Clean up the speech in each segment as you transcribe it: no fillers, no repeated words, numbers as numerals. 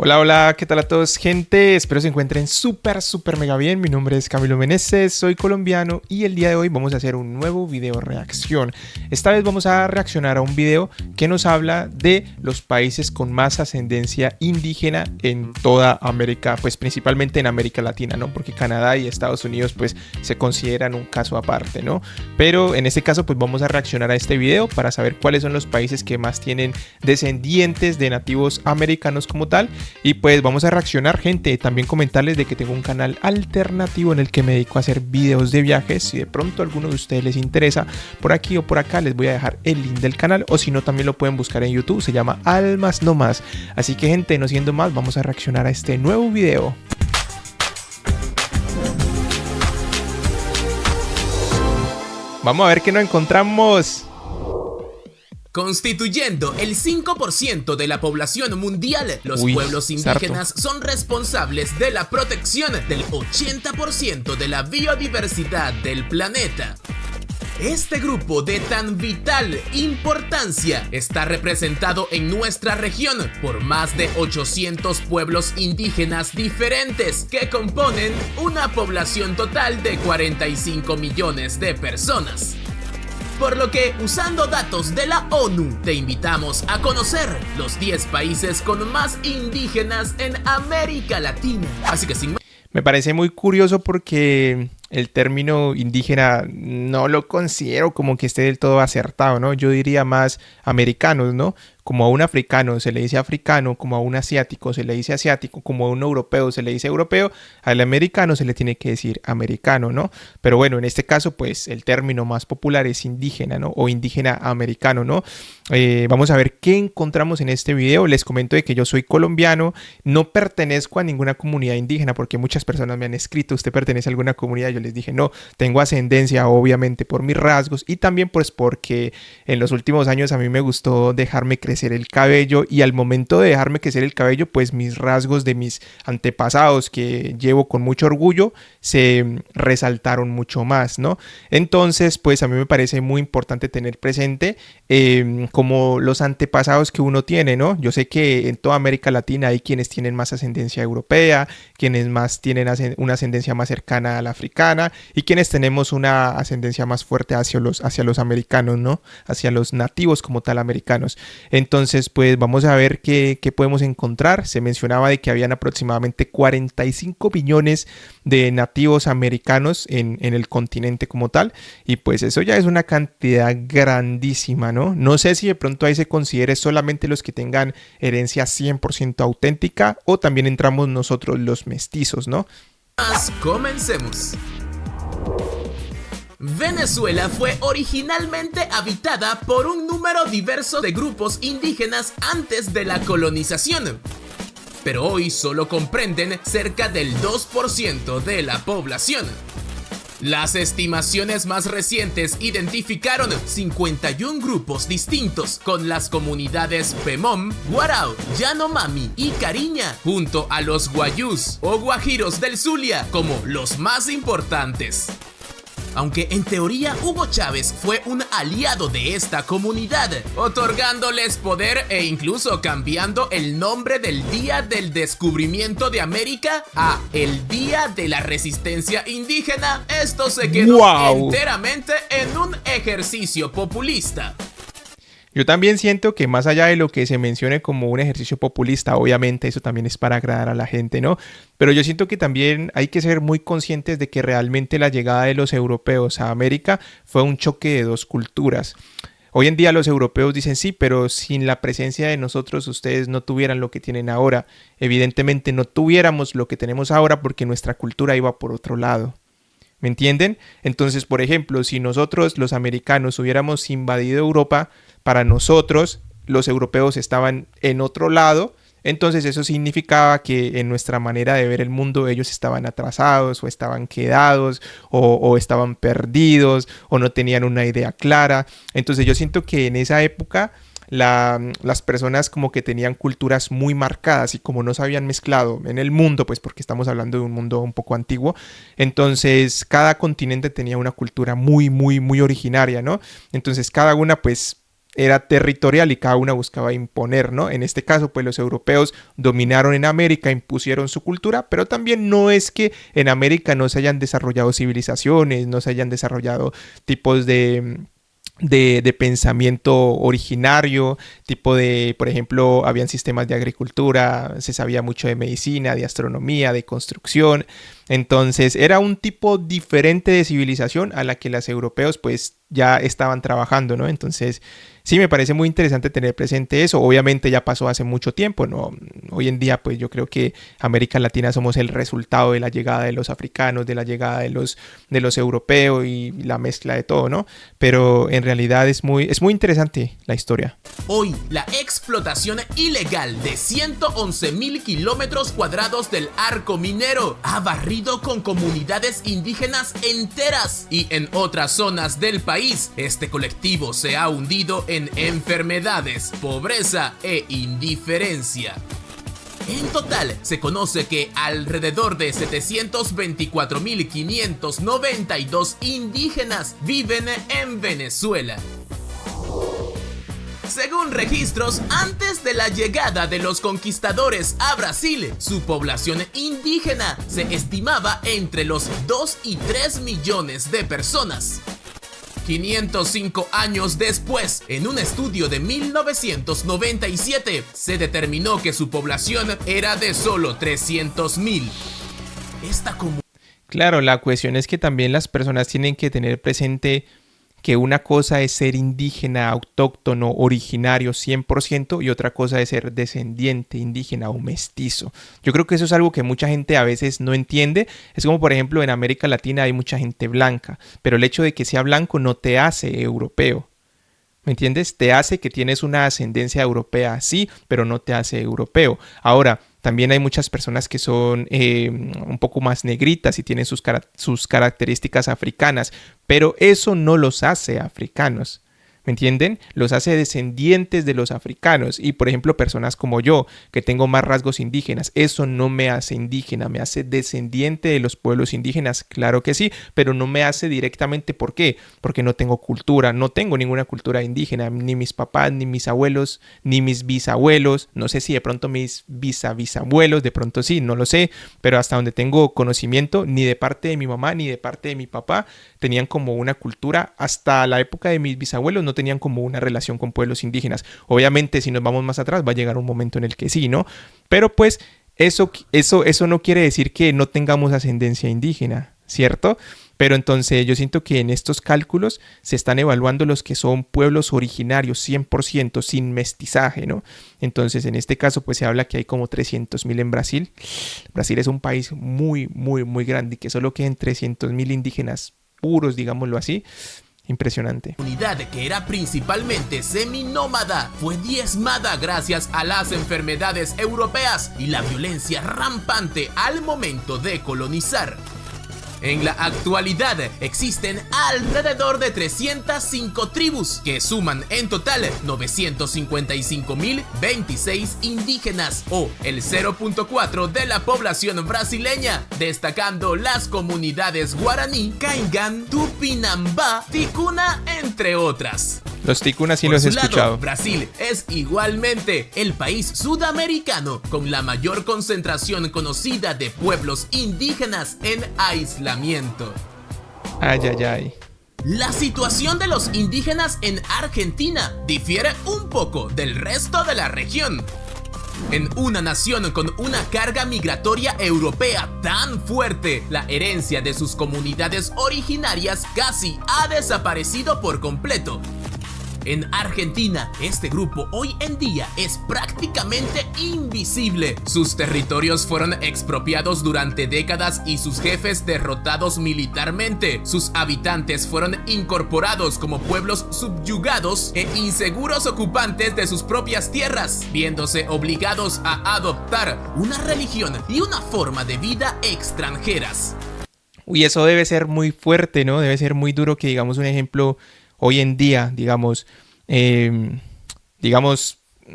Hola, hola, ¿qué tal a todos, gente? Espero se encuentren súper mega bien. Mi nombre es Camilo Meneses, soy colombiano y el día de hoy vamos a hacer un nuevo video reacción. Esta vez vamos a reaccionar a un video que nos habla de los países con más ascendencia indígena en toda América, pues principalmente en América Latina, ¿no? Porque Canadá y Estados Unidos pues se consideran un caso aparte, ¿no? Pero en este caso pues vamos a reaccionar a este video para saber cuáles son los países que más tienen descendientes de nativos americanos como tal. Y pues vamos a reaccionar, gente. También comentarles de que tengo un canal alternativo en el que me dedico a hacer videos de viajes. Si de pronto a alguno de ustedes les interesa, por aquí o por acá les voy a dejar el link del canal, o si no también lo pueden buscar en YouTube, se llama Almas No Más. Así que, gente, no siendo más, vamos a reaccionar a este nuevo video. Vamos a ver qué nos encontramos. Constituyendo el 5% de la población mundial, los pueblos indígenas son responsables de la protección del 80% de la biodiversidad del planeta. Este grupo de tan vital importancia está representado en nuestra región por más de 800 pueblos indígenas diferentes que componen una población total de 45 millones de personas. Por lo que, usando datos de la ONU, te invitamos a conocer los 10 países con más indígenas en América Latina. Así que sin más... Me parece muy curioso porque el término indígena no lo considero como que esté del todo acertado, ¿no? Yo diría más americanos, ¿no? Como a un africano se le dice africano, como a un asiático se le dice asiático, como a un europeo se le dice europeo, al americano se le tiene que decir americano, ¿no? Pero bueno, en este caso, pues el término más popular es indígena, ¿no? O indígena americano, ¿no? Vamos a ver qué encontramos en este video. Les comento de que yo soy colombiano, no pertenezco a ninguna comunidad indígena, porque muchas personas me han escrito, ¿usted pertenece a alguna comunidad? Yo les dije, no, tengo ascendencia obviamente por mis rasgos y también pues porque en los últimos años a mí me gustó dejarme crecer el cabello, y al momento de dejarme crecer el cabello pues mis rasgos de mis antepasados que llevo con mucho orgullo se resaltaron mucho más, ¿no? Entonces pues a mí me parece muy importante tener presente como los antepasados que uno tiene, ¿no? Yo sé que en toda América Latina hay quienes tienen más ascendencia europea, quienes más tienen una ascendencia más cercana a la africana y quienes tenemos una ascendencia más fuerte hacia los americanos, ¿no? Hacia los nativos como tal americanos. Entonces, pues vamos a ver qué podemos encontrar. Se mencionaba de que habían aproximadamente 45 millones de nativos americanos en el continente como tal. Y pues eso ya es una cantidad grandísima, ¿no? No sé si de pronto ahí se considere solamente los que tengan herencia 100% auténtica o también entramos nosotros los mestizos, ¿no? Comencemos. Venezuela fue originalmente habitada por un número diverso de grupos indígenas antes de la colonización, pero hoy solo comprenden cerca del 2% de la población. Las estimaciones más recientes identificaron 51 grupos distintos con las comunidades Pemón, Guarao, Yanomami y Cariña, junto a los Guayús o Guajiros del Zulia como los más importantes. Aunque en teoría Hugo Chávez fue un aliado de esta comunidad, otorgándoles poder e incluso cambiando el nombre del Día del Descubrimiento de América a el Día de la Resistencia Indígena, esto se quedó enteramente en un ejercicio populista. Yo también siento que más allá de lo que se mencione como un ejercicio populista, obviamente eso también es para agradar a la gente, ¿no? Pero yo siento que también hay que ser muy conscientes de que realmente la llegada de los europeos a América fue un choque de dos culturas. Hoy en día los europeos dicen sí, pero sin la presencia de nosotros ustedes no tuvieran lo que tienen ahora. Evidentemente no tuviéramos lo que tenemos ahora porque nuestra cultura iba por otro lado. ¿Me entienden? Entonces, por ejemplo, si nosotros los americanos hubiéramos invadido Europa, para nosotros los europeos estaban en otro lado, entonces eso significaba que en nuestra manera de ver el mundo ellos estaban atrasados o estaban quedados o estaban perdidos o no tenían una idea clara. Entonces yo siento que en esa época las personas como que tenían culturas muy marcadas y como no se habían mezclado en el mundo, pues porque estamos hablando de un mundo un poco antiguo, entonces cada continente tenía una cultura muy originaria, ¿no? Entonces cada una pues era territorial y cada una buscaba imponer, ¿no? En este caso, pues los europeos dominaron en América, impusieron su cultura, pero también no es que en América no se hayan desarrollado civilizaciones, no se hayan desarrollado tipos de pensamiento originario, tipo de, por ejemplo, habían sistemas de agricultura, se sabía mucho de medicina, de astronomía, de construcción, entonces era un tipo diferente de civilización a la que los europeos pues ya estaban trabajando, ¿no? Entonces sí me parece muy interesante tener presente eso. Obviamente ya pasó hace mucho tiempo, ¿no? Hoy en día pues yo creo que América Latina somos el resultado de la llegada de los africanos, de la llegada de los europeos y la mezcla de todo, ¿no? Pero en realidad es muy interesante la historia. Hoy, la explotación ilegal de 111.000 kilómetros cuadrados del arco minero ha barrido con comunidades indígenas enteras, y en otras zonas del país, este colectivo se ha hundido en enfermedades, pobreza e indiferencia. En total, se conoce que alrededor de 724.592 indígenas viven en Venezuela. Según registros, antes de la llegada de los conquistadores a Brasil, su población indígena se estimaba entre los 2 y 3 millones de personas. 505 años después, en un estudio de 1997, se determinó que su población era de solo 300.000. Claro, la cuestión es que también las personas tienen que tener presente que una cosa es ser indígena, autóctono, originario 100% y otra cosa es ser descendiente indígena o mestizo. Yo creo que eso es algo que mucha gente a veces no entiende. Es como, por ejemplo, en América Latina hay mucha gente blanca, pero el hecho de que sea blanco no te hace europeo. ¿Me entiendes? Te hace que tienes una ascendencia europea, sí, pero no te hace europeo. Ahora, también hay muchas personas que son un poco más negritas y tienen sus características africanas, pero eso no los hace africanos. ¿Me entienden? Los hace descendientes de los africanos. Y por ejemplo, personas como yo, que tengo más rasgos indígenas, eso no me hace indígena, me hace descendiente de los pueblos indígenas, claro que sí, pero no me hace directamente. ¿Por qué? Porque no tengo cultura, no tengo ninguna cultura indígena, ni mis papás, ni mis abuelos, ni mis bisabuelos. No sé si de pronto mis bisabuelos, de pronto sí, no lo sé, pero hasta donde tengo conocimiento, ni de parte de mi mamá, ni de parte de mi papá, tenían como una cultura. Hasta la época de mis bisabuelos no tenían como una relación con pueblos indígenas. Obviamente, si nos vamos más atrás, va a llegar un momento en el que sí, ¿no? Pero pues eso no quiere decir que no tengamos ascendencia indígena, ¿cierto? Pero entonces yo siento que en estos cálculos se están evaluando los que son pueblos originarios 100% sin mestizaje, ¿no? Entonces en este caso pues se habla que hay como 300.000 en Brasil. Brasil es un país muy, muy, muy grande y que solo queden 300.000 indígenas puros, digámoslo así. Impresionante. La comunidad, que era principalmente seminómada, fue diezmada gracias a las enfermedades europeas y la violencia rampante al momento de colonizar. En la actualidad existen alrededor de 305 tribus que suman en total 955.026 indígenas, o el 0.4 de la población brasileña, destacando las comunidades guaraní, caingán, tupinambá, ticuna, entre otras. Los ticunas sí los he escuchado. Brasil es igualmente el país sudamericano con la mayor concentración conocida de pueblos indígenas en aislamiento. Ay, ay, ay. La situación de los indígenas en Argentina difiere un poco del resto de la región. En una nación con una carga migratoria europea tan fuerte, la herencia de sus comunidades originarias casi ha desaparecido por completo. En Argentina, este grupo hoy en día es prácticamente invisible. Sus territorios fueron expropiados durante décadas y sus jefes derrotados militarmente. Sus habitantes fueron incorporados como pueblos subyugados e inseguros ocupantes de sus propias tierras, viéndose obligados a adoptar una religión y una forma de vida extranjeras. Uy, eso debe ser muy fuerte, ¿no? Debe ser muy duro que, digamos, un ejemplo... Hoy en día, digamos,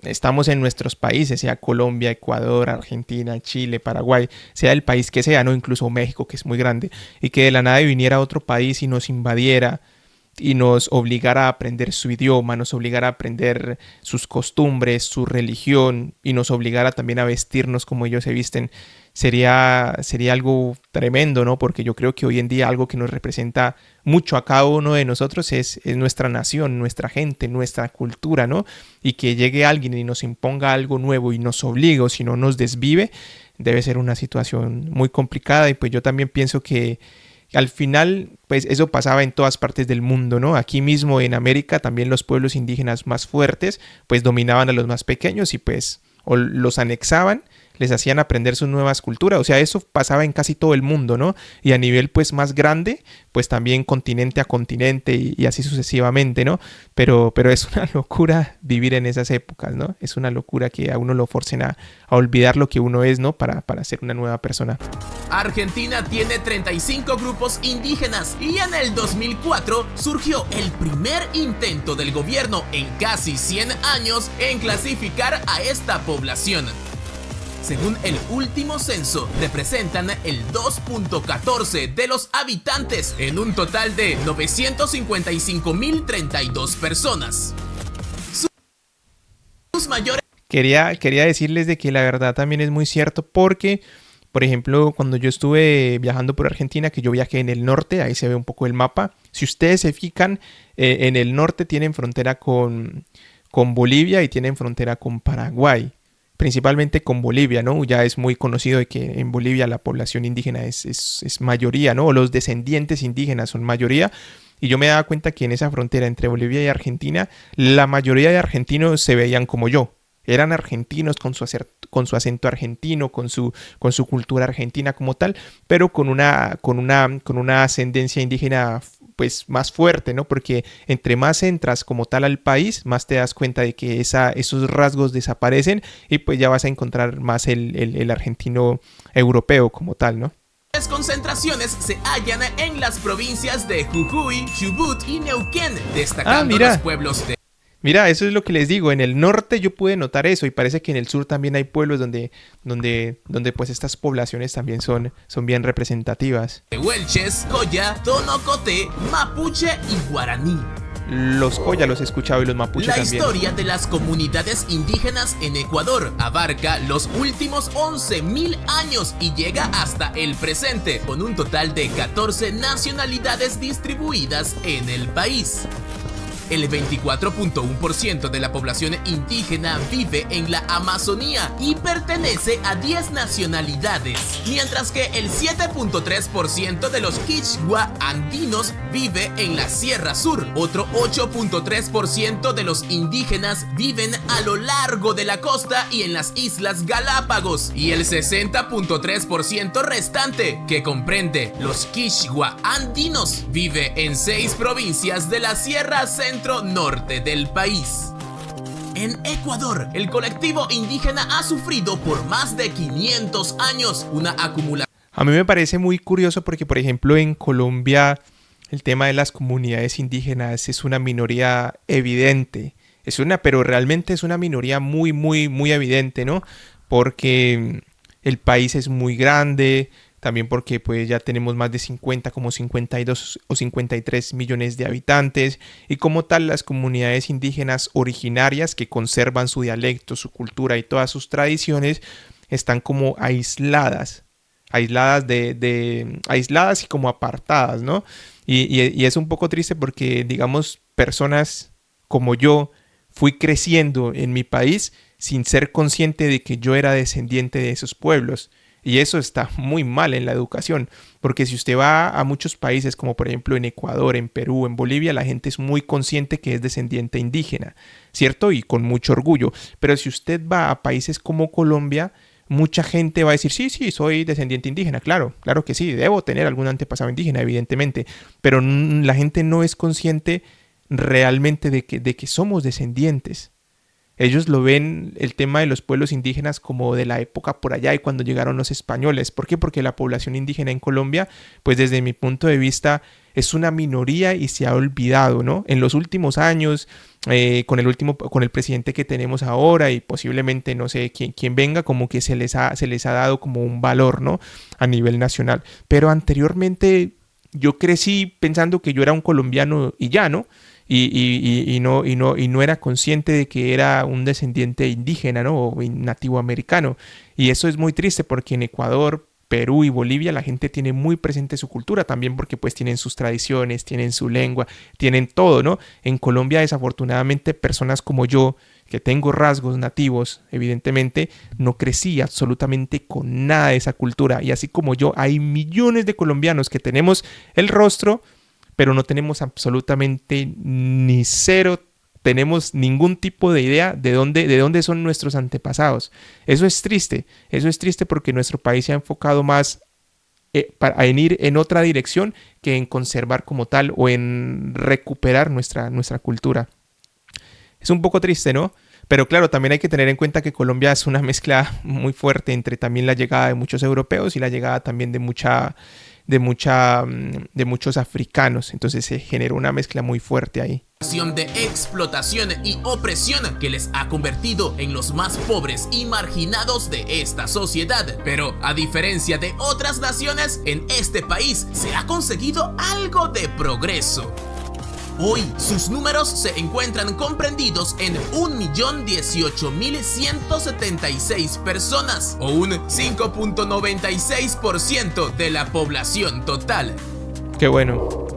estamos en nuestros países, sea Colombia, Ecuador, Argentina, Chile, Paraguay, sea el país que sea, ¿no? Incluso México, que es muy grande, y que de la nada viniera a otro país y nos invadiera y nos obligara a aprender su idioma, nos obligara a aprender sus costumbres, su religión y nos obligara también a vestirnos como ellos se visten, sería algo tremendo, ¿no? Porque yo creo que hoy en día algo que nos representa mucho a cada uno de nosotros es nuestra nación, nuestra gente, nuestra cultura, ¿no? Y que llegue alguien y nos imponga algo nuevo y nos obligue o si no nos desvive, debe ser una situación muy complicada y pues yo también pienso que al final, pues eso pasaba en todas partes del mundo, ¿no? Aquí mismo en América también los pueblos indígenas más fuertes, pues dominaban a los más pequeños y pues o los anexaban, les hacían aprender sus nuevas culturas, o sea, eso pasaba en casi todo el mundo, ¿no? Y a nivel pues más grande, pues también continente a continente y así sucesivamente, ¿no? Pero es una locura vivir en esas épocas, ¿no? Es una locura que a uno lo forcen a olvidar lo que uno es, ¿no? Para ser una nueva persona. Argentina tiene 35 grupos indígenas y en el 2004 surgió el primer intento del gobierno en casi 100 años en clasificar a esta población. Según el último censo, representan el 2.14 de los habitantes en un total de 955.032 personas. Sus mayores... Quería decirles de que la verdad también es muy cierto porque, por ejemplo, cuando yo estuve viajando por Argentina, que yo viajé en el norte, ahí se ve un poco el mapa. Si ustedes se fijan, en el norte tienen frontera con Bolivia y tienen frontera con Paraguay. Principalmente con Bolivia, ¿no? Ya es muy conocido de que en Bolivia la población indígena es mayoría, ¿no? O los descendientes indígenas son mayoría. Y yo me daba cuenta que en esa frontera entre Bolivia y Argentina, la mayoría de argentinos se veían como yo. Eran argentinos con su acento argentino, con su cultura argentina como tal, pero con una ascendencia indígena pues más fuerte, ¿no? Porque entre más entras como tal al país, más te das cuenta de que esos rasgos desaparecen y pues ya vas a encontrar más el argentino europeo como tal, ¿no? Las concentraciones se hallan en las provincias de Jujuy, Chubut y Neuquén, destacando los pueblos de... Mira, eso es lo que les digo, en el norte yo pude notar eso y parece que en el sur también hay pueblos donde pues estas poblaciones también son bien representativas. Huelches, Coya, Tonocote, Mapuche y Guaraní. Los Coya los he escuchado y los Mapuche también. La historia de las comunidades indígenas en Ecuador abarca los últimos 11.000 años y llega hasta el presente, con un total de 14 nacionalidades distribuidas en el país. El 24.1% de la población indígena vive en la Amazonía y pertenece a 10 nacionalidades, mientras que el 7.3% de los Quichua andinos vive en la Sierra Sur. Otro 8.3% de los indígenas viven a lo largo de la costa y en las Islas Galápagos, y el 60.3% restante, que comprende los Quichua andinos, vive en 6 provincias de la Sierra Centro-Norte del país. En Ecuador, el colectivo indígena ha sufrido por más de 500 años una acumulación. A mí me parece muy curioso porque, por ejemplo, en Colombia el tema de las comunidades indígenas es una minoría evidente. Pero realmente es una minoría muy, muy, muy evidente, ¿no? Porque el país es muy grande, también porque pues ya tenemos más de 50, como 52 o 53 millones de habitantes y como tal las comunidades indígenas originarias que conservan su dialecto, su cultura y todas sus tradiciones están como aisladas y como apartadas, ¿no? Y es un poco triste porque, digamos, personas como yo fui creciendo en mi país sin ser consciente de que yo era descendiente de esos pueblos. Y eso está muy mal en la educación, porque si usted va a muchos países, como por ejemplo en Ecuador, en Perú, en Bolivia, la gente es muy consciente que es descendiente indígena, ¿cierto? Y con mucho orgullo. Pero si usted va a países como Colombia, mucha gente va a decir, sí, soy descendiente indígena, claro que sí, debo tener algún antepasado indígena, evidentemente, pero la gente no es consciente realmente de que somos descendientes. Ellos lo ven el tema de los pueblos indígenas como de la época por allá y cuando llegaron los españoles. ¿Por qué? Porque la población indígena en Colombia, pues desde mi punto de vista, es una minoría y se ha olvidado, ¿no? En los últimos años, con el presidente que tenemos ahora y posiblemente, no sé, quién venga, como que se les ha dado como un valor, ¿no? A nivel nacional. Pero anteriormente yo crecí pensando que yo era un colombiano y ya, ¿no? Y no era consciente de que era un descendiente indígena, ¿no? O nativo americano. Y eso es muy triste porque en Ecuador, Perú y Bolivia la gente tiene muy presente su cultura también porque pues tienen sus tradiciones, tienen su lengua, tienen todo, ¿no? En Colombia desafortunadamente personas como yo, que tengo rasgos nativos, evidentemente, no crecí absolutamente con nada de esa cultura. Y así como yo, hay millones de colombianos que tenemos el rostro, pero no tenemos absolutamente ni cero, tenemos ningún tipo de idea de dónde son nuestros antepasados. Eso es triste porque nuestro país se ha enfocado más en ir en otra dirección que en conservar como tal o en recuperar nuestra cultura. Es un poco triste, ¿no? Pero claro, también hay que tener en cuenta que Colombia es una mezcla muy fuerte entre también la llegada de muchos europeos y la llegada también de muchos africanos. Entonces se generó una mezcla muy fuerte ahí. De explotación y opresión que les ha convertido en los más pobres y marginados de esta sociedad. Pero a diferencia de otras naciones, en este país se ha conseguido algo de progreso. Hoy sus números se encuentran comprendidos en 1.018.176 personas, o un 5.96% de la población total. Qué bueno.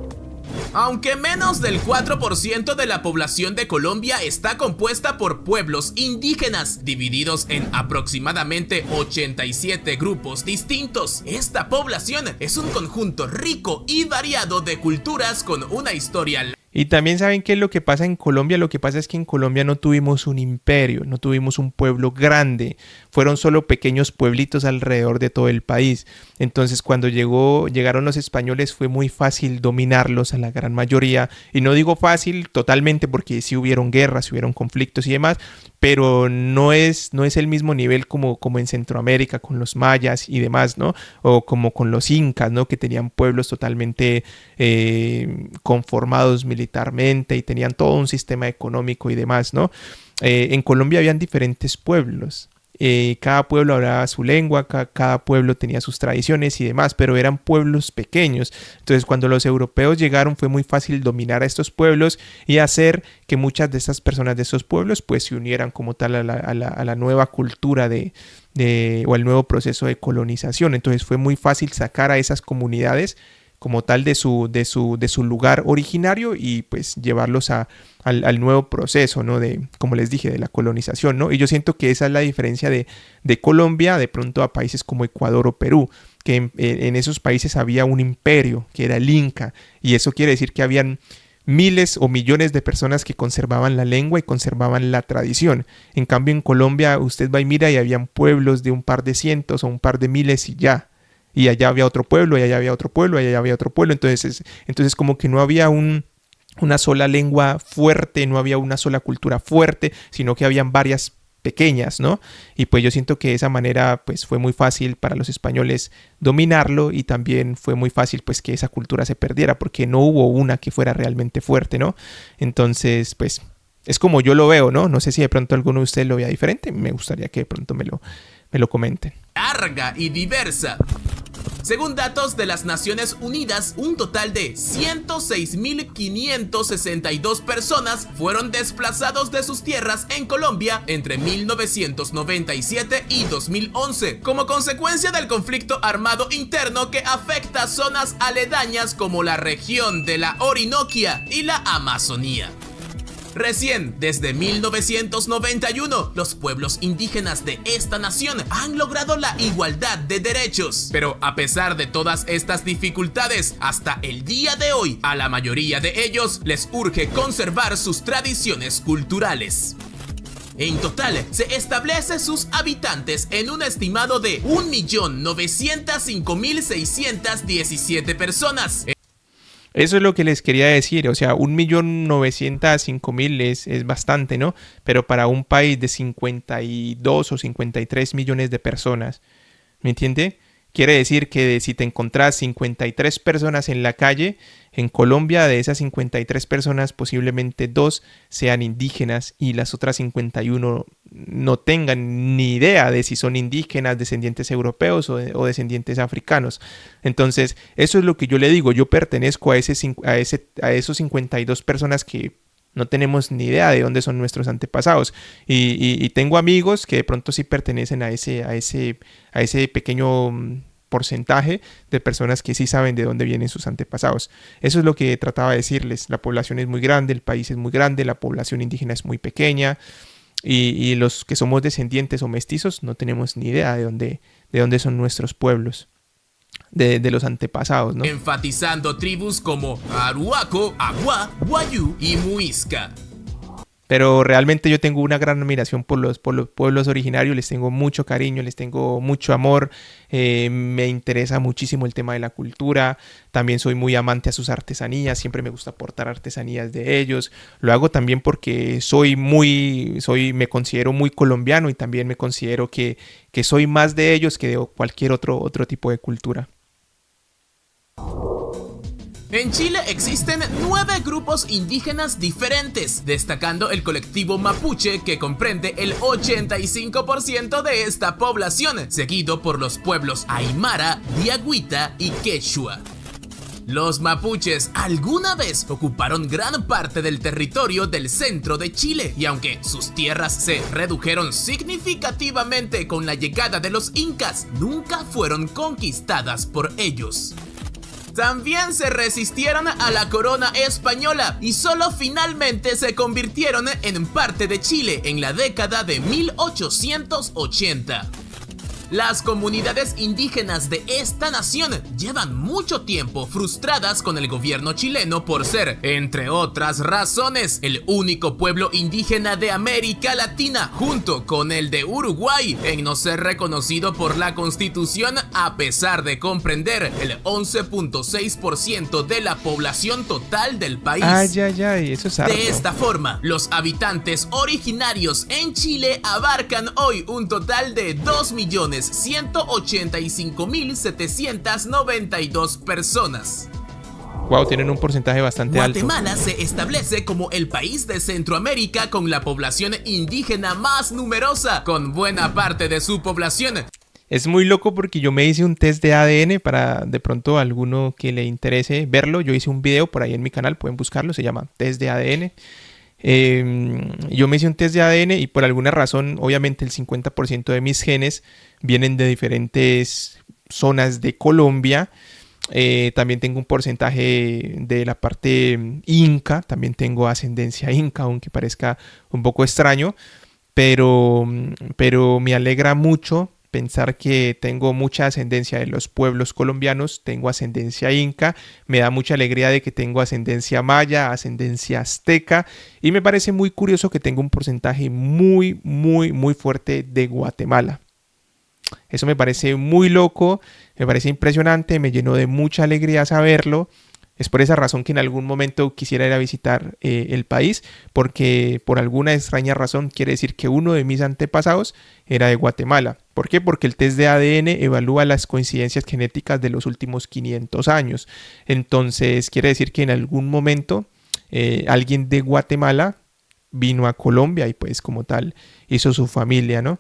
Aunque menos del 4% de la población de Colombia está compuesta por pueblos indígenas, divididos en aproximadamente 87 grupos distintos, esta población es un conjunto rico y variado de culturas con una historia. Y también saben qué es lo que pasa en Colombia. Lo que pasa es que en Colombia no tuvimos un imperio, no tuvimos un pueblo grande. Fueron solo pequeños pueblitos alrededor de todo el país. Entonces cuando llegaron los españoles fue muy fácil dominarlos a la gran mayoría. Y no digo fácil totalmente porque sí hubieron guerras, hubieron conflictos y demás. Pero no es el mismo nivel como en Centroamérica con los mayas y demás, ¿no? O como con los incas, ¿no? Que tenían pueblos totalmente conformados militarmente y tenían todo un sistema económico y demás, ¿no? En Colombia habían diferentes pueblos. Cada pueblo hablaba su lengua, cada pueblo tenía sus tradiciones y demás, pero eran pueblos pequeños. Entonces cuando los europeos llegaron fue muy fácil dominar a estos pueblos y hacer que muchas de estas personas de estos pueblos pues se unieran como tal a la nueva cultura o al nuevo proceso de colonización. Entonces fue muy fácil sacar a esas comunidades como tal de su lugar originario y pues llevarlos al nuevo proceso, ¿no? Como les dije, de la colonización, ¿no? Y yo siento que esa es la diferencia de Colombia de pronto a países como Ecuador o Perú, que en esos países había un imperio, que era el Inca, y eso quiere decir que habían miles o millones de personas que conservaban la lengua y conservaban la tradición. En cambio en Colombia usted va y mira y habían pueblos de un par de cientos o un par de miles y ya. Y allá había otro pueblo, y allá había otro pueblo, y allá había otro pueblo. Entonces como que no había una sola lengua fuerte, no había una sola cultura fuerte, sino que habían varias pequeñas, ¿no? Y pues yo siento que de esa manera pues fue muy fácil para los españoles dominarlo y también fue muy fácil pues que esa cultura se perdiera porque no hubo una que fuera realmente fuerte, ¿no? Entonces pues es como yo lo veo, ¿no? No sé si de pronto alguno de ustedes lo vea diferente, me gustaría que de pronto me lo comenten. Larga y diversa. Según datos de las Naciones Unidas, un total de 106.562 personas fueron desplazados de sus tierras en Colombia entre 1997 y 2011, como consecuencia del conflicto armado interno que afecta zonas aledañas como la región de la Orinoquia y la Amazonía. Recién, desde 1991, los pueblos indígenas de esta nación han logrado la igualdad de derechos. Pero a pesar de todas estas dificultades, hasta el día de hoy, a la mayoría de ellos les urge conservar sus tradiciones culturales. En total, se establece sus habitantes en un estimado de 1.905.617 personas. Eso es lo que les quería decir, o sea, 1.905.000 es bastante, ¿no? Pero para un país de 52 o 53 millones de personas, ¿me entiende? Quiere decir que si te encontrás 53 personas en la calle, en Colombia, de esas 53 personas, posiblemente 2 sean indígenas y las otras 51 no tengan ni idea de si son indígenas, descendientes europeos o descendientes africanos. Entonces, eso es lo que yo le digo. Yo pertenezco a esos 52 personas que no tenemos ni idea de dónde son nuestros antepasados. Y tengo amigos que de pronto sí pertenecen a ese pequeño porcentaje de personas que sí saben de dónde vienen sus antepasados. Eso es lo que trataba de decirles. La población es muy grande, el país es muy grande, la población indígena es muy pequeña y los que somos descendientes o mestizos no tenemos ni idea de dónde son nuestros pueblos. De los antepasados, ¿no? Enfatizando tribus como Arhuaco, Agua, Guayú y Muisca. Pero realmente yo tengo una gran admiración por los pueblos originarios, les tengo mucho cariño, les tengo mucho amor, me interesa muchísimo el tema de la cultura, también soy muy amante a sus artesanías, siempre me gusta aportar artesanías de ellos, lo hago también porque me considero muy colombiano y también me considero que soy más de ellos que de cualquier otro tipo de cultura. En Chile existen 9 grupos indígenas diferentes, destacando el colectivo mapuche que comprende el 85% de esta población, seguido por los pueblos aymara, diaguita y quechua. Los mapuches alguna vez ocuparon gran parte del territorio del centro de Chile y aunque sus tierras se redujeron significativamente con la llegada de los incas, nunca fueron conquistadas por ellos. También se resistieron a la corona española y solo finalmente se convirtieron en parte de Chile en la década de 1880. Las comunidades indígenas de esta nación llevan mucho tiempo frustradas con el gobierno chileno por ser, entre otras razones, el único pueblo indígena de América Latina, junto con el de Uruguay, en no ser reconocido por la Constitución a pesar de comprender el 11.6% de la población total del país. Eso es harto. De esta forma, los habitantes originarios en Chile abarcan hoy un total de 2.185.792 personas. Wow, tienen un porcentaje bastante alto. Guatemala se establece como el país de Centroamérica con la población indígena más numerosa, con buena parte de su población. Es muy loco porque yo me hice un test de ADN para de pronto a alguno que le interese verlo. Yo hice un video por ahí en mi canal, pueden buscarlo, se llama test de ADN. Yo me hice un test de ADN y por alguna razón, obviamente el 50% de mis genes vienen de diferentes zonas de Colombia. También tengo un porcentaje de la parte inca, también tengo ascendencia inca, aunque parezca un poco extraño, pero me alegra mucho pensar que tengo mucha ascendencia de los pueblos colombianos, tengo ascendencia inca, me da mucha alegría de que tengo ascendencia maya, ascendencia azteca y me parece muy curioso que tengo un porcentaje muy, muy, muy fuerte de Guatemala. Eso me parece muy loco, me parece impresionante, me llenó de mucha alegría saberlo. Es por esa razón que en algún momento quisiera ir a visitar el país, porque por alguna extraña razón quiere decir que uno de mis antepasados era de Guatemala. ¿Por qué? Porque el test de ADN evalúa las coincidencias genéticas de los últimos 500 años. Entonces quiere decir que en algún momento alguien de Guatemala vino a Colombia y pues como tal hizo su familia, ¿no?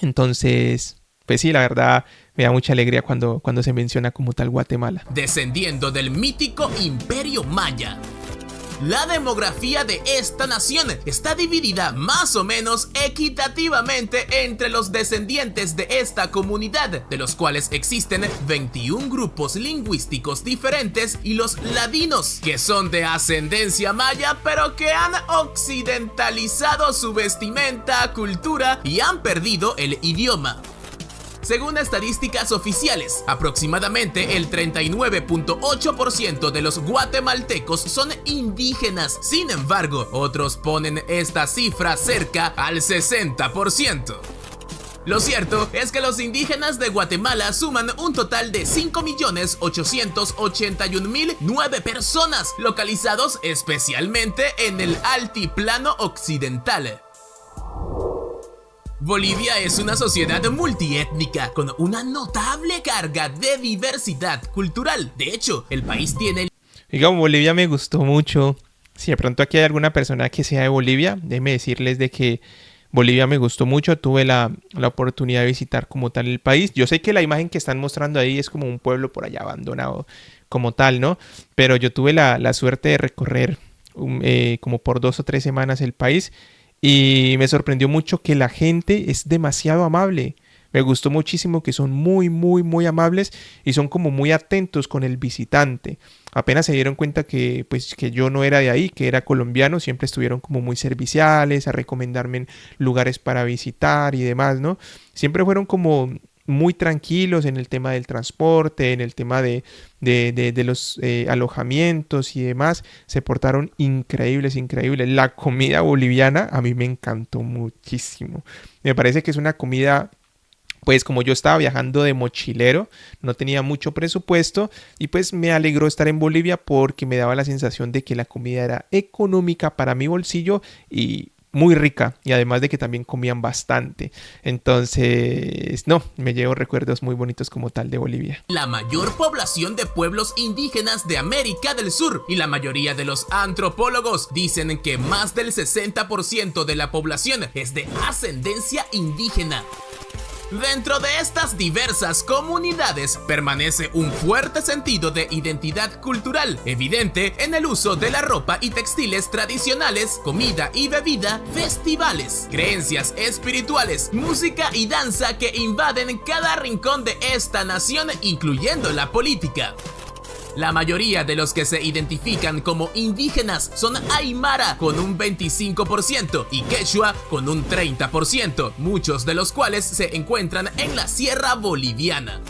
Entonces, pues sí, la verdad me da mucha alegría cuando se menciona como tal Guatemala. Descendiendo del mítico Imperio Maya. La demografía de esta nación está dividida más o menos equitativamente entre los descendientes de esta comunidad, de los cuales existen 21 grupos lingüísticos diferentes, y los ladinos, que son de ascendencia maya pero que han occidentalizado su vestimenta, cultura y han perdido el idioma. Según estadísticas oficiales, aproximadamente el 39.8% de los guatemaltecos son indígenas. Sin embargo, otros ponen esta cifra cerca al 60%. Lo cierto es que los indígenas de Guatemala suman un total de 5.881.009 personas, localizados especialmente en el altiplano occidental. Bolivia es una sociedad multiétnica con una notable carga de diversidad cultural. De hecho, el país tiene... Digamos, Bolivia me gustó mucho. Si de pronto aquí hay alguna persona que sea de Bolivia, déjenme decirles de que Bolivia me gustó mucho. Tuve la oportunidad de visitar como tal el país. Yo sé que la imagen que están mostrando ahí es como un pueblo por allá abandonado como tal, ¿no? Pero yo tuve la suerte de recorrer como por 2 o 3 semanas el país y me sorprendió mucho que la gente es demasiado amable. Me gustó muchísimo que son muy, muy, muy amables y son como muy atentos con el visitante. Apenas se dieron cuenta que, pues, que yo no era de ahí, que era colombiano, siempre estuvieron como muy serviciales, a recomendarme lugares para visitar y demás, ¿no? Siempre fueron como muy tranquilos en el tema del transporte, en el tema de los alojamientos y demás. Se portaron increíbles, increíbles. La comida boliviana a mí me encantó muchísimo. Me parece que es una comida... Pues como yo estaba viajando de mochilero, no tenía mucho presupuesto y pues me alegró estar en Bolivia porque me daba la sensación de que la comida era económica para mi bolsillo y muy rica, y además de que también comían bastante. Entonces, no, me llevo recuerdos muy bonitos como tal de Bolivia. La mayor población de pueblos indígenas de América del Sur, y la mayoría de los antropólogos dicen que más del 60% de la población es de ascendencia indígena. Dentro de estas diversas comunidades permanece un fuerte sentido de identidad cultural, evidente en el uso de la ropa y textiles tradicionales, comida y bebida, festivales, creencias espirituales, música y danza que invaden cada rincón de esta nación, incluyendo la política. La mayoría de los que se identifican como indígenas son aymara con un 25% y quechua con un 30%, muchos de los cuales se encuentran en la sierra boliviana.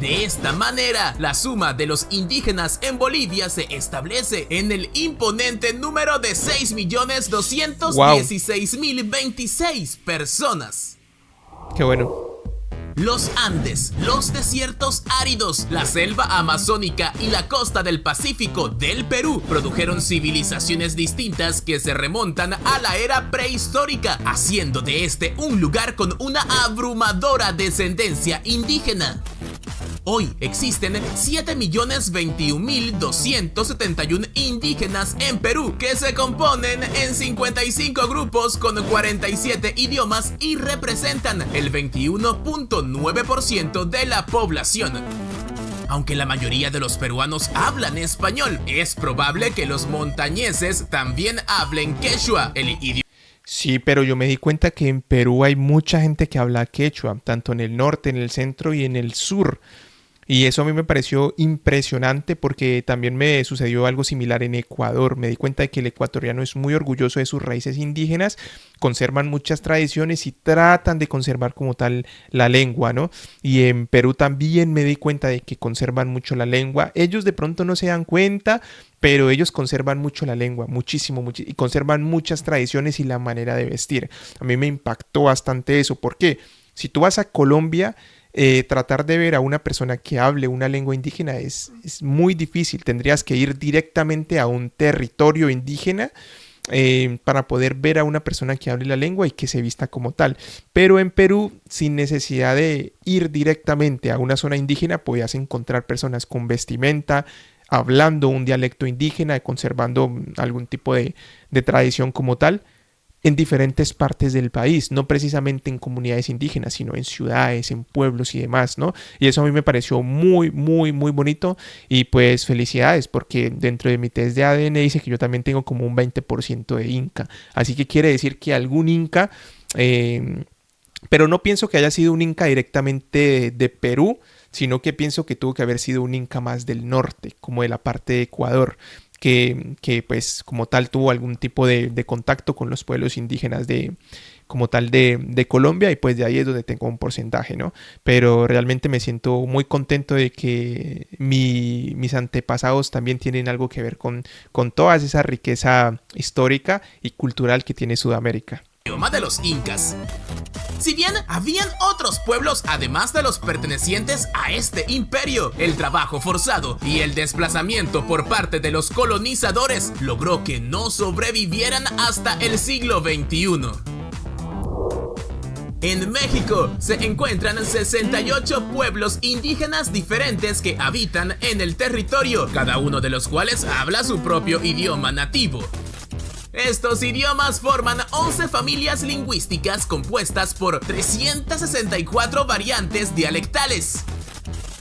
De esta manera, la suma de los indígenas en Bolivia se establece en el imponente número de 6.216.026 personas. Qué bueno. Los Andes, los desiertos áridos, la selva amazónica y la costa del Pacífico del Perú produjeron civilizaciones distintas que se remontan a la era prehistórica, haciendo de este un lugar con una abrumadora descendencia indígena. Hoy existen 7.021.271 indígenas en Perú, que se componen en 55 grupos con 47 idiomas y representan el 21.9% de la población. Aunque la mayoría de los peruanos hablan español, es probable que los montañeses también hablen quechua, el idioma. Sí, pero yo me di cuenta que en Perú hay mucha gente que habla quechua, tanto en el norte, en el centro y en el sur. Y eso a mí me pareció impresionante porque también me sucedió algo similar en Ecuador. Me di cuenta de que el ecuatoriano es muy orgulloso de sus raíces indígenas, conservan muchas tradiciones y tratan de conservar como tal la lengua, ¿no? Y en Perú también me di cuenta de que conservan mucho la lengua. Ellos de pronto no se dan cuenta, pero ellos conservan mucho la lengua, muchísimo, y conservan muchas tradiciones y la manera de vestir. A mí me impactó bastante eso. ¿Por qué? Si tú vas a Colombia, tratar de ver a una persona que hable una lengua indígena es muy difícil. Tendrías que ir directamente a un territorio indígena para poder ver a una persona que hable la lengua y que se vista como tal. Pero en Perú, sin necesidad de ir directamente a una zona indígena, podías encontrar personas con vestimenta, hablando un dialecto indígena, conservando algún tipo de tradición como tal, en diferentes partes del país, no precisamente en comunidades indígenas, sino en ciudades, en pueblos y demás, ¿no? Y eso a mí me pareció muy, muy, muy bonito y pues felicidades, porque dentro de mi test de ADN dice que yo también tengo como un 20% de inca, así que quiere decir que algún inca, pero no pienso que haya sido un inca directamente de Perú, sino que pienso que tuvo que haber sido un inca más del norte, como de la parte de Ecuador, que pues como tal tuvo algún tipo de contacto con los pueblos indígenas como tal de Colombia, y pues de ahí es donde tengo un porcentaje, ¿no? Pero realmente me siento muy contento de que mis antepasados también tienen algo que ver con toda esa riqueza histórica y cultural que tiene Sudamérica. Idioma de los incas. Si bien habían otros pueblos además de los pertenecientes a este imperio, el trabajo forzado y el desplazamiento por parte de los colonizadores logró que no sobrevivieran hasta el siglo XXI. En México se encuentran 68 pueblos indígenas diferentes que habitan en el territorio, cada uno de los cuales habla su propio idioma nativo. Estos idiomas forman 11 familias lingüísticas compuestas por 364 variantes dialectales.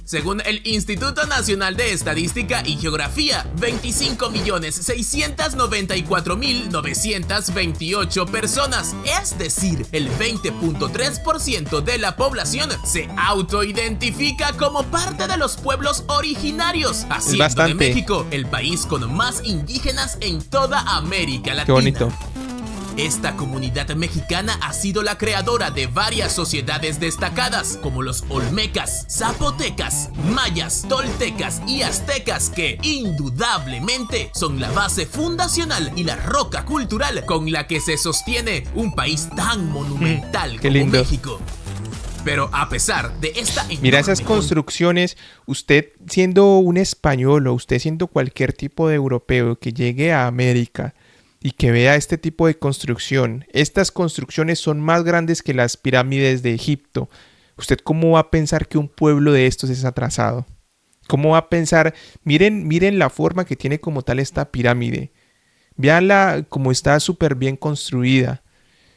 Según el Instituto Nacional de Estadística y Geografía, 25.694.928 personas, es decir, el 20.3% de la población, se autoidentifica como parte de los pueblos originarios, haciendo de México el país con más indígenas en toda América Latina. Qué bonito. Esta comunidad mexicana ha sido la creadora de varias sociedades destacadas, como los olmecas, zapotecas, mayas, toltecas y aztecas, que indudablemente son la base fundacional y la roca cultural con la que se sostiene un país tan monumental como México. Pero a pesar de esta... Mira esas construcciones, usted siendo un español o usted siendo cualquier tipo de europeo que llegue a América y que vea este tipo de construcción, estas construcciones son más grandes que las pirámides de Egipto. ¿Usted cómo va a pensar que un pueblo de estos es atrasado? ¿Cómo va a pensar? Miren la forma que tiene como tal esta pirámide. Véanla como está súper bien construida.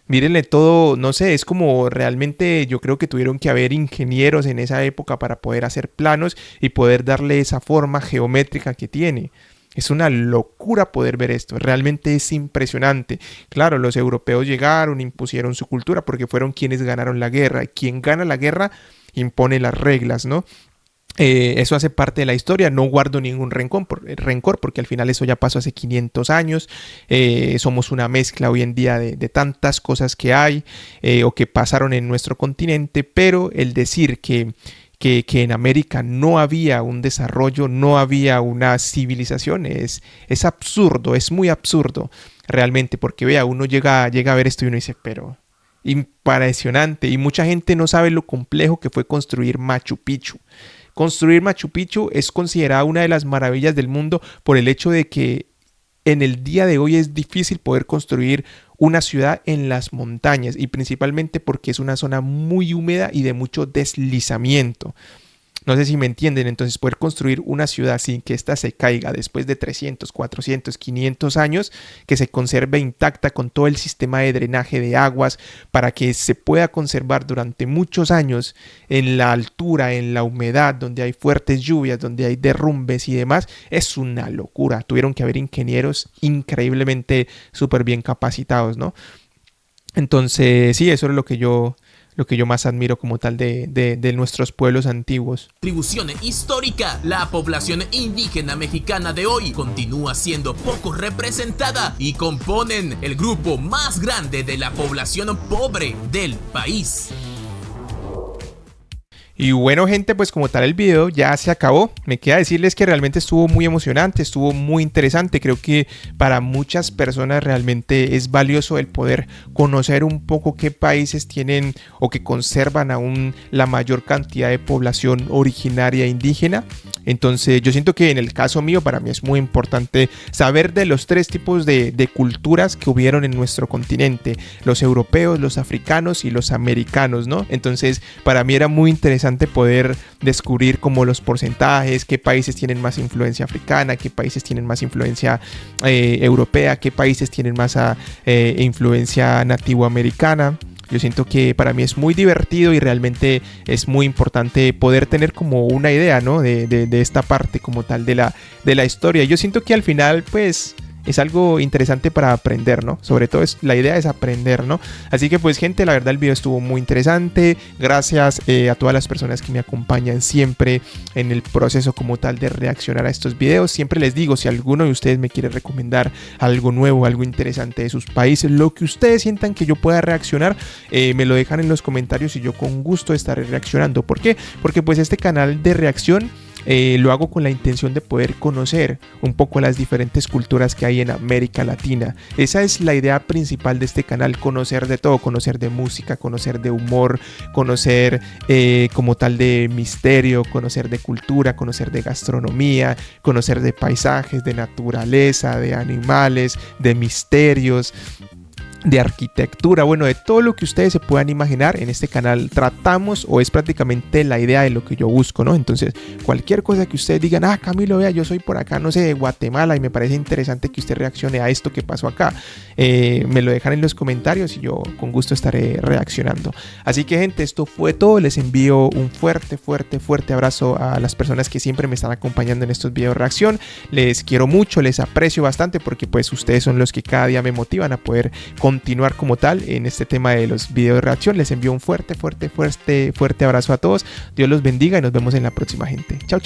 Mírenle todo, no sé, es como realmente yo creo que tuvieron que haber ingenieros en esa época para poder hacer planos y poder darle esa forma geométrica que tiene. Es una locura poder ver esto, realmente es impresionante. Claro, los europeos llegaron, impusieron su cultura porque fueron quienes ganaron la guerra. Y quien gana la guerra impone las reglas, ¿no? Eso hace parte de la historia, no guardo ningún rencor porque al final eso ya pasó hace 500 años. Somos una mezcla hoy en día de tantas cosas que hay o que pasaron en nuestro continente, pero el decir que en América no había un desarrollo, no había una civilización, es absurdo, es muy absurdo realmente, porque vea, uno llega a ver esto y uno dice, pero impresionante, y mucha gente no sabe lo complejo que fue construir Machu Picchu. Construir Machu Picchu es considerada una de las maravillas del mundo por el hecho de que en el día de hoy es difícil poder construir una ciudad en las montañas y principalmente porque es una zona muy húmeda y de mucho deslizamiento. No sé si me entienden, entonces poder construir una ciudad sin que ésta se caiga después de 300, 400, 500 años, que se conserve intacta con todo el sistema de drenaje de aguas para que se pueda conservar durante muchos años en la altura, en la humedad, donde hay fuertes lluvias, donde hay derrumbes y demás, es una locura. Tuvieron que haber ingenieros increíblemente súper bien capacitados, ¿no? Entonces, sí, eso es lo que yo más admiro como tal de nuestros pueblos antiguos. Contribución histórica. La población indígena mexicana de hoy continúa siendo poco representada y componen el grupo más grande de la población pobre del país. Y bueno, gente, pues como tal el video ya se acabó. Me queda decirles que realmente estuvo muy emocionante, estuvo muy interesante. Creo que para muchas personas realmente es valioso el poder conocer un poco qué países tienen o que conservan aún la mayor cantidad de población originaria indígena. Entonces yo siento que en el caso mío, para mí es muy importante saber de los tres tipos de culturas que hubieron en nuestro continente: los europeos, los africanos y los americanos, ¿no? Entonces para mí era muy interesante poder descubrir como los porcentajes, qué países tienen más influencia africana, qué países tienen más influencia europea, qué países tienen más influencia nativoamericana. Yo siento que para mí es muy divertido y realmente es muy importante poder tener como una idea, ¿no? de esta parte como tal de la historia. Yo siento que al final pues es algo interesante para aprender, ¿no? Sobre todo la idea es aprender, ¿no? Así que pues gente, la verdad el video estuvo muy interesante. Gracias a todas las personas que me acompañan siempre en el proceso como tal de reaccionar a estos videos. Siempre les digo, si alguno de ustedes me quiere recomendar algo nuevo, algo interesante de sus países, lo que ustedes sientan que yo pueda reaccionar, me lo dejan en los comentarios y yo con gusto estaré reaccionando. ¿Por qué? Porque pues este canal de reacción lo hago con la intención de poder conocer un poco las diferentes culturas que hay en América Latina. Esa es la idea principal de este canal: conocer de todo, conocer de música, conocer de humor, conocer como tal de misterio, conocer de cultura, conocer de gastronomía, conocer de paisajes, de naturaleza, de animales, de misterios. de arquitectura, bueno, de todo lo que ustedes se puedan imaginar. En este canal tratamos, o es prácticamente la idea de lo que yo busco, ¿no? Entonces, cualquier cosa que ustedes digan, Camilo, vea, yo soy por acá, no sé, de Guatemala, y me parece interesante que usted reaccione a esto que pasó acá, me lo dejan en los comentarios y yo con gusto estaré reaccionando. Así que, gente, esto fue todo. Les envío un fuerte abrazo a las personas que siempre me están acompañando en estos videos de reacción. Les quiero mucho, les aprecio bastante, porque pues ustedes son los que cada día me motivan a poder continuar como tal en este tema de los videos de reacción. Les envío un fuerte abrazo a todos. Dios los bendiga y nos vemos en la próxima, gente. Chao.